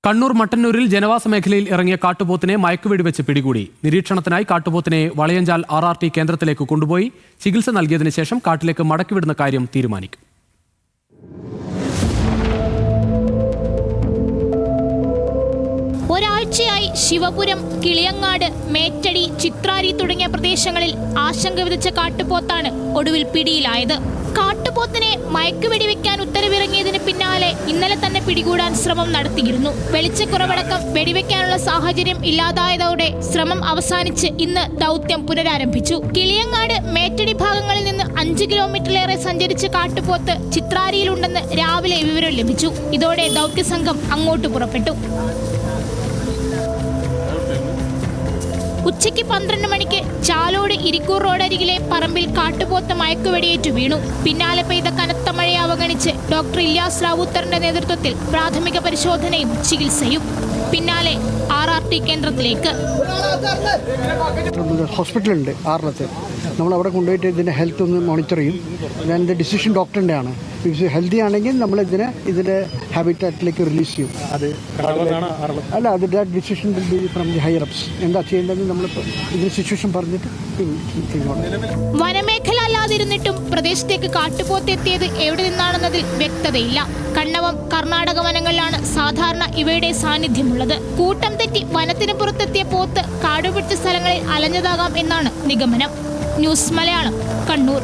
കണ്ണൂർ മട്ടന്നൂരിൽ ജനവാസ മേഖലയിൽ ഇറങ്ങിയ കാട്ടുപോത്തിനെ മയക്കുവെടിവെച്ച് പിടികൂടി. നിരീക്ഷണത്തിനായി കാട്ടുപോത്തിനെ വളയഞ്ചാൽ RRT കേന്ദ്രത്തിലേക്ക് കൊണ്ടുപോയി ചികിത്സ നൽകിയതിനു ശേഷം കാട്ടിലേക്ക് മടക്കിവിടുന്ന കാര്യം തീരുമാനിക്കും. ഒരാഴ്ചയായി ശിവപുരം, കിളിയങ്ങാട്, മേറ്റടി, ചിത്രാരി തുടങ്ങിയ പ്രദേശങ്ങളിൽ ആശങ്ക വിതച്ച കാട്ടുപോത്താണ് ഒടുവിൽ പിടിയിലായത്. കാട്ടുപോത്തിനെ മയക്കുവെടിവെക്കാൻ ഉത്തരവിറങ്ങിയതിന് പിന്നാലെ ഇന്നലെ തന്നെ പിടികൂടാൻ ശ്രമം നടത്തിയിരുന്നു. വെളിച്ചക്കുറവടക്കം വെടിവെക്കാനുള്ള സാഹചര്യം ഇല്ലാതായതോടെ ശ്രമം അവസാനിച്ച് ഇന്ന് ദൗത്യം പുനരാരംഭിച്ചു. കിളിയങ്ങാട്, മേറ്റടി ഭാഗങ്ങളിൽ നിന്ന് 5 കിലോമീറ്ററിലേറെ സഞ്ചരിച്ച കാട്ടുപോത്ത് ചിത്രാരിയിലുണ്ടെന്ന് രാവിലെ വിവരം ലഭിച്ചു. ഇതോടെ ദൗത്യസംഘം അങ്ങോട്ട് പുറപ്പെട്ടു. ഉച്ചയ്ക്ക് 12 മണിക്ക് ചാലോട് ഇരിക്കൂർ റോഡരികിലെ പറമ്പിൽ കാട്ടുപോത്ത് മയക്കുവെടിയേറ്റു വീണു. പിന്നാലെ പെയ്ത കനത്ത മഴയെ അവഗണിച്ച് ഡോക്ടർ ഇല്യാസ് റാവുത്തറിന്റെ നേതൃത്വത്തിൽ പ്രാഥമിക പരിശോധനയും ചികിത്സയും. പിന്നാലെ RRT കേന്ദ്രത്തിലേക്ക്. ഹോസ്പിറ്റലുണ്ട് ആറിലത്ത്. നമ്മൾ അവിടെ കൊണ്ടുപോയിട്ട് ഇതിൻ്റെ ഹെൽത്ത് ഒന്ന് മോണിറ്റർ ചെയ്യും. ഇതിൻ്റെ ഡിസിഷൻ ഡോക്ടറിൻ്റെ ആണ്. ഹെൽത്തി ആണെങ്കിൽ നമ്മൾ ഇതിൻ്റെ ഹാബിറ്റാറ്റിലേക്ക് റിലീസ് ചെയ്യും. അല്ല, അതിൻ്റെ decision from the higher ups. എന്താ ചെയ്യേണ്ടതെന്ന് നമ്മളിപ്പോൾ ഇതിന് സിറ്റുവേഷൻ പറഞ്ഞിട്ട്. വനമേഖല അല്ലാതിരുന്നിട്ടും പ്രദേശത്തേക്ക് കാട്ടുപോത്ത് എത്തിയത് എവിടെ നിന്നാണെന്നതിൽ വ്യക്തതയില്ല. കണ്ണവം, കർണാടക വനങ്ങളിലാണ് സാധാരണ ഇവയുടെ സാന്നിധ്യമുള്ളത്. കൂട്ടം തെറ്റി വനത്തിന് പുറത്തെത്തിയ പോത്ത് കാടുപിടിച്ച സ്ഥലങ്ങളിൽ അലഞ്ഞതാകാം എന്നാണ് നിഗമനം. ന്യൂസ് മലയാളം, കണ്ണൂർ.